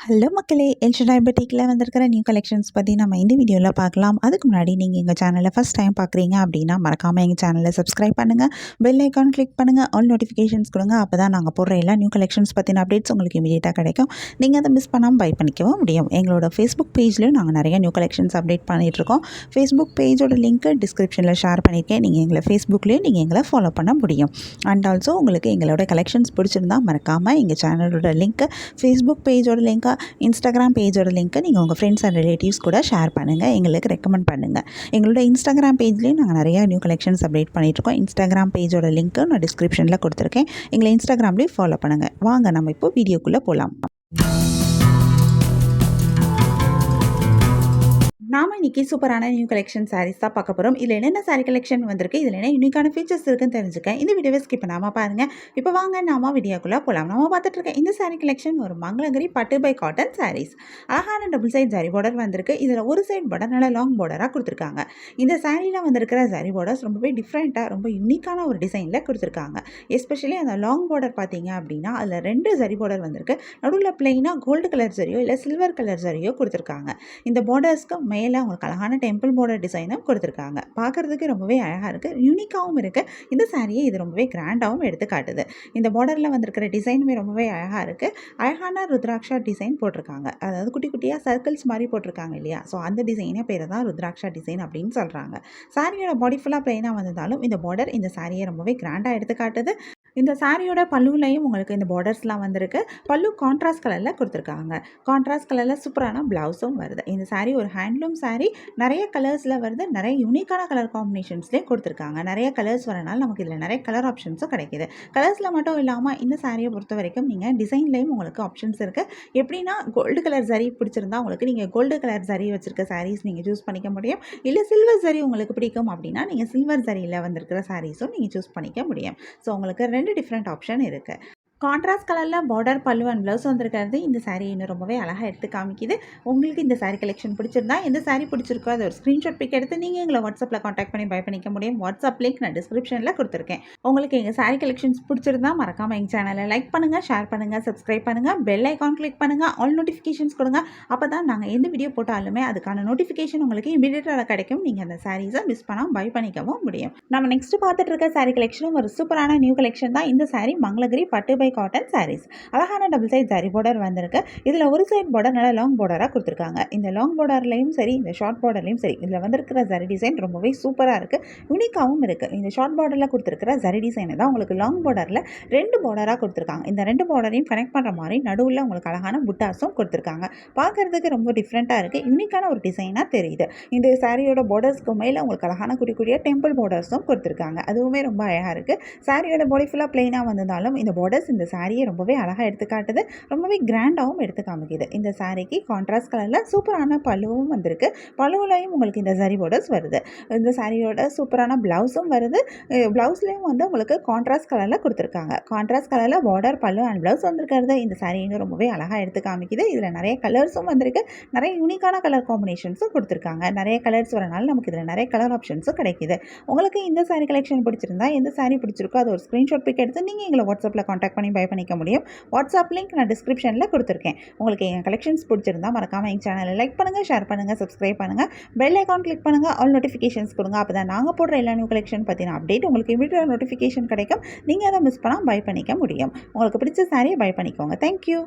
Hello மக்களே, El Shaddai பொட்டிக்கில் வந்திருக்கிற new collections பற்றி நம்ம இந்த வீடியோவில் பார்க்கலாம். அதுக்கு முன்னாடி நீங்கள் எங்கள் சேனலை ஃபஸ்ட் டைம் பார்க்குறீங்க அப்படின்னா மறக்காமல் எங்கள் சேனலை சப்ஸ்கிரைப் பண்ணுங்கள், பெல் ஐக்கான் கிளிக் பண்ணுங்கள், ஆல் நோட்டிஃபிகேஷன்ஸ் கொடுங்க. அப்போ தான் நாங்கள் போடுற எல்லா நியூ கலெக்ஷன்ஸ் பற்றின அப்டேட்ஸ் உங்களுக்கு இமீடியட்டாக கிடைக்கும். நீங்கள் அதை மிஸ் பண்ணாமல் பை பண்ணிக்கவும் முடியும். எங்களோட ஃபேஸ்புக் பேஜ்லேயும் நாங்கள் நிறைய நியூ கலெக்ஷன்ஸ் அப்டேட் பண்ணிகிட்ருக்கோம். ஃபேஸ்புக் பேஜோட லிங்க்கு டிஸ்கிரிப்ஷனில் ஷேர் பண்ணியிருக்கேன். நீங்கள் எங்களை ஃபேஸ்புக்லேயும் நீங்கள் எங்களை ஃபாலோ பண்ண முடியும். அண்ட் ஆல்சோ உங்களுக்கு எங்களோட கலெக்ஷன்ஸ் பிடிச்சிருந்தா மறக்காமல் எங்கள் சேனலோட லிங்க்கு, ஃபேஸ்புக் பேஜோட லிங்க்கை, இன்ஸ்டாகிராம் பேஜோட லிங்க்கை நீங்கள் உங்கள் ஃப்ரெண்ட்ஸ் அண்ட் ரிலேட்டிவ்ஸ் கூட ஷேர் பண்ணுங்கள், எங்களுக்கு ரெக்கமெண்ட் பண்ணுங்கள். எங்களோட இன்ஸ்டாகிராம் பேஜ்லேயும் நாங்கள் நிறையா நியூ கலெக்ஷன்ஸ் அப்டேட் பண்ணிகிட்ருக்கோம். இன்ஸ்டாகிராம் பேஜோட லிங்க்கு நான் டிஸ்கிரிப்ஷனில் கொடுத்துருக்கேன். எங்களை இன்ஸ்டாகிராம்லேயும் ஃபாலோ பண்ணுங்கள். வாங்க நம்ம இப்போ வீடியோக்குள்ளே போகலாம். நாம் இன்றைக்கி சூப்பரான நியூ கலெக்ஷன் சாரீஸ் தான் பார்க்க போகிறோம். இதில் என்னென்ன சாரீ கலெக்ஷன் வந்திருக்கு, இதில் என்ன யூனிக்கான ஃபீச்சர்ஸ் இருக்குன்னு தெரிஞ்சுக்கேன். இந்த வீடியோவை ஸ்கிப் பண்ணாமல் பாருங்கள். இப்போ வாங்க நாம வீடியோக்குள்ளே போகலாம். நம்ம பார்த்துட்டு இருக்க இந்த சாரீ கலெக்ஷன் ஒரு மங்களகிரி பட்டு பை காட்டன் சாரீஸ். அழகான டபுள் சைட் ஜரி பார்டர் வந்திருக்கு. இதில் ஒரு சைட் பார்டர் நல்லா லாங் பார்டராக கொடுத்துருக்காங்க. இந்த சாரியில் வந்திருக்கிற ஜரி பார்டர்ஸ் ரொம்பவே டிஃப்ரெண்ட்டாக ரொம்ப யூனிக்கான ஒரு டிசைனில் கொடுத்துருக்காங்க. எஸ்பெஷலி அந்த லாங் பார்டர் பார்த்தீங்க அப்படின்னா அதில் 2 ஜரி பார்டர் வந்திருக்கு. நடுவில் பிளெயினாக கோல்டு கலர் ஜரியோ இல்லை சில்வர் கலர் ஜரியோ கொடுத்துருக்காங்க. இந்த பார்டர்ஸ்க்கு மேலே உங்களுக்கு அழகான டெம்பிள் பார்டர் டிசைனும் கொடுத்துருக்காங்க. பார்க்குறதுக்கு ரொம்பவே அழகாக இருக்குது, யூனிக்காகவும் இருக்குது. இந்த சாரியை இது ரொம்பவே கிராண்டாகவும் எடுத்து காட்டுது. இந்த பார்டரில் வந்திருக்கிற டிசைனுமே ரொம்பவே அழகாக இருக்குது. அழகான ருத்ராட்சா டிசைன் போட்டிருக்காங்க. அதாவது குட்டி குட்டியாக சர்க்கிள்ஸ் மாதிரி போட்டிருக்காங்க இல்லையா, ஸோ அந்த டிசைனே பேர் தான் ருத்ராட்சா டிசைன் அப்படின்னு சொல்கிறாங்க. சாரியோட பாடி ஃபுல்லாக பிளைனாக வந்ததாலும் இந்த பார்டர் இந்த சாரியை ரொம்பவே கிராண்டாக எடுத்து காட்டுது. இந்த சாரியோட பல்லுலையும் உங்களுக்கு இந்த பார்டர்ஸ்லாம் வந்திருக்கு. பல்லு கான்ட்ராஸ்ட் கலரில் கொடுத்துருக்காங்க. கான்ட்ராஸ்ட் கலரில் சூப்பரான ப்ளவுஸும் வருது. இந்த சாரீ ஒரு ஹேண்ட்லூம் சாரீ. நிறைய கலர்ஸில் வருது. நிறைய யூனிக்கான கலர் காம்பினேஷன்ஸ்லேயும் கொடுத்துருக்காங்க. நிறைய கலர்ஸ் வரனால நமக்கு இதில் நிறைய கலர் ஆப்ஷன்ஸும் கிடைக்கிது. கலர்ஸில் மட்டும் இல்லாமல் இந்த சாரியை பொறுத்த வரைக்கும் நீங்கள் டிசைன்லேயும் உங்களுக்கு ஆப்ஷன்ஸ் இருக்குது. எப்படின்னா கோல்டு கலர் ஜரி பிடிச்சிருந்தா உங்களுக்கு நீங்கள் கோல்டு கலர் ஜரி வச்சுருக்க சாரீஸ் நீங்கள் சூஸ் பண்ணிக்க முடியும். இல்லை சில்வர் ஜரி உங்களுக்கு பிடிக்கும் அப்படின்னா நீங்கள் சில்வர் ஜரியில் வந்திருக்கிற சாரீஸும் நீங்கள் சூஸ் பண்ணிக்க முடியும். ஸோ உங்களுக்கு 2 டிஃப்ரெண்ட் ஆப்ஷன் இருக்குது. கான்ட்ராஸ்ட் கலரில் பார்டர் பல்லு அண்ட் ப்ளவுஸ் வந்திருக்கிறது இந்த சாரீ இன்னும் ரொம்பவே அழகாக எடுத்து காமிக்குது. உங்களுக்கு இந்த சாரீ கலெக்ஷன் பிடிச்சிருந்தா, எந்த சாரீ பிடிச்சிருக்கோ அதை ஒரு ஸ்க்ரீன்ஷாட் பிக் எடுத்து நீங்கள் எங்களை வாட்ஸ்அப்பில் காண்டாக்ட் பண்ணி பை பண்ணிக்க முடியும். வாட்ஸ்அப் லிங்க் நான் டிஸ்கிரிப்ஷனில் கொடுத்துருக்கேன். உங்களுக்கு எங்கள் சாரீ கலெக்ஷன்ஸ் பிடிச்சிருந்தா மறக்காமல் எங்கள் சேனலை லைக் பண்ணுங்கள், ஷேர் பண்ணுங்கள், சப்ஸ்கிரைப் பண்ணுங்கள், பெல் ஐக்கான் கிளிக் பண்ணுங்கள், ஆல் நோட்டிஃபிகேஷன்ஸ் கொடுங்க. அப்போ தான் நாங்கள் எந்த வீடியோ போட்டாலுமே அதுக்கான நோட்டிஃபிகேஷன் உங்களுக்கு இமீடியட்டாக கிடைக்கும். நீங்கள் அந்த சாரீஸை மிஸ் பண்ணாமல் பை பண்ணிக்கவும் முடியும். நம்ம நெக்ஸ்ட் பார்த்துட்டு இருக்க சாரீ கலெக்ஷனும் ஒரு சூப்பரான நியூ கலெக்ஷன் தான். இந்த சாரீ மங்களகிரி பட்டு பை காட்டன் சாரீஸ். அழகான டபுள் சைட் ஜரி பார்டர் வந்திருக்கு. இதில் ஒரு சைட் பார்டர் நல்லா லாங் பார்டராக கொடுத்துருக்காங்க. இந்த லாங் பார்டர்லையும் சரி, இந்த ஷார்ட் பார்டர்லையும் சரி, இதில் வந்திருக்கிற ஜரி டிசைன் ரொம்பவே சூப்பராக இருக்குது, யூனிக்காகவும் இருக்குது. இந்த ஷார்ட் பார்டரில் கொடுத்துருக்கிற ஜரி டிசைனை தான் உங்களுக்கு லாங் பார்டரில் 2 பார்டராக கொடுத்துருக்காங்க. இந்த 2 பார்டரையும் கனெக்ட் பண்ணுற மாதிரி நடுவில் உங்களுக்கு அழகான புட்டாஸும் கொடுத்துருக்காங்க. பார்க்குறதுக்கு ரொம்ப டிஃப்ரெண்ட்டாக இருக்குது, யூனிக்கான ஒரு டிசைனாக தெரியுது. இந்த சாரியோட பார்டர்ஸ்க்கு மேலே உங்களுக்கு அழகான குட்டி குட்டியாக டெம்பிள் பார்டர்ஸும் கொடுத்துருக்காங்க. அதுவுமே ரொம்ப அழகாக இருக்குது. சாரியோட பாடி ஃபுல்லாக பிளைனாக வந்ததாலும் இந்த பார்டர்ஸ் இந்த சாரியை ரொம்பவே அழகாக எடுத்து காட்டுது, ரொம்பவே கிராண்டாகவும் எடுத்து காமிக்குது. இந்த சாரிக்கு கான்ட்ராஸ்ட் கலரில் சூப்பரான பல்லுவும் வந்திருக்கு. பல்லுவிலையும் உங்களுக்கு இந்த ஜரி பார்டர்ஸ் வருது. இந்த சாரியோட சூப்பரான ப்ளவுஸும் வருது. ப்ளவுஸ்லேயும் வந்து உங்களுக்கு கான்ட்ராஸ்ட் கலரில் கொடுத்துருக்காங்க. கான்ட்ராஸ்ட் கலரில் பார்டர் பல்லு அண்ட் ப்ளவுஸ் வந்திருக்கிறது இந்த சாரி இன்னும் ரொம்பவே அழகாக எடுத்து காமிக்குது. இதில் நிறைய கலர்ஸும் வந்திருக்கு. நிறைய யூனிக்கான கலர் காம்பினேஷன்ஸும் கொடுத்துருக்காங்க. நிறைய கலர்ஸ் வரனால நமக்கு இதில் நிறைய கலர் ஆப்ஷன்ஸும் கிடைக்கிது. உங்களுக்கு இந்த சாரி கலெக்ஷன் பிடிச்சிருந்தா, எந்த சாரி பிடிச்சிருக்கோ அதை ஒரு ஸ்க்ரீன்ஷாட் பிக் எடுத்து நீங்கள் எங்களை வாட்ஸ்அப்பில் காண்டாக்ட் பண்ணி பை பண்ணிக்க முடியும். வாட்ஸ்அப் லிங்க் நான் டிஸ்கிரிப்ஷனில் கொடுத்துருக்கேன். உங்களுக்கு என் கலெக்ஷன்ஸ் பிடிச்சிருந்தா மறக்காமல் எங்கள் சேனலை லைக் பண்ணுங்கள், ஷேர் பண்ணுங்கள், சப்ஸ்கிரைப் பண்ணுங்கள், பெல் ஐக்கான் கிளிக் பண்ணுங்கள், ஆல் நோட்டிஃபிகேஷன்ஸ் கொடுங்க. அப்போ தான் நாங்கள் போடுற எல்லா நியூ கலெக்ஷன் பற்றின அப்டேட் உங்களுக்கு இமீடியட்டாக நோட்டிஃபிகேஷன் கிடைக்கும். நீங்கள் அதை மிஸ் பண்ணால் பை பண்ணிக்க முடியும். உங்களுக்கு பிடிச்ச சாரியை பை பண்ணிக்கோங்க. தேங்க்யூ.